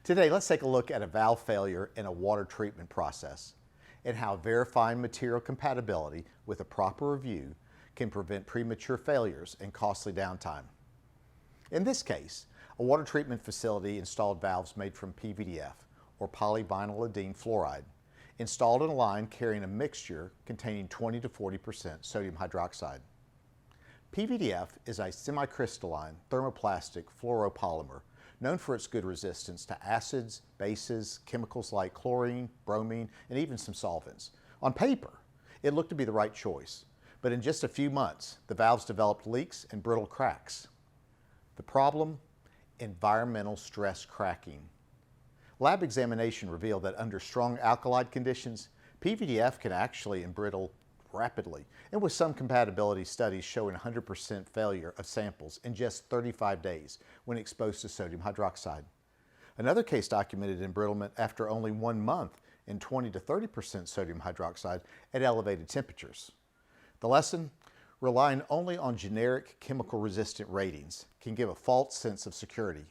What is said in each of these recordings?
Today, let's take a look at a valve failure in a water treatment process and how verifying material compatibility with a proper review can prevent premature failures and costly downtime. In this case, a water treatment facility installed valves made from PVDF, or polyvinylidene fluoride, installed in a line carrying a mixture containing 20 to 40% sodium hydroxide. PVDF is a semicrystalline thermoplastic fluoropolymer known for its good resistance to acids, bases, chemicals like chlorine, bromine, and even some solvents. On paper, it looked to be the right choice, but in just a few months, the valves developed leaks and brittle cracks. The problem? Environmental stress cracking. Lab examination revealed that under strong alkali conditions, PVDF can actually embrittle rapidly, and with some compatibility studies showing 100% failure of samples in just 35 days when exposed to sodium hydroxide. Another case documented embrittlement after only 1 month in 20 to 30% sodium hydroxide at elevated temperatures. The lesson? Relying only on generic chemical resistant ratings can give a false sense of security.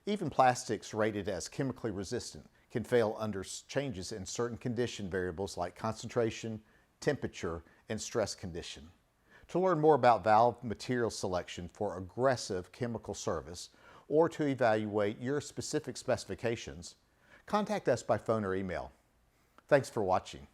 Even plastics rated as chemically resistant can fail under changes in certain condition variables like concentration, temperature, and stress condition. To learn more about valve material selection for aggressive chemical service or to evaluate your specific specifications, contact us by phone or email. Thanks for watching.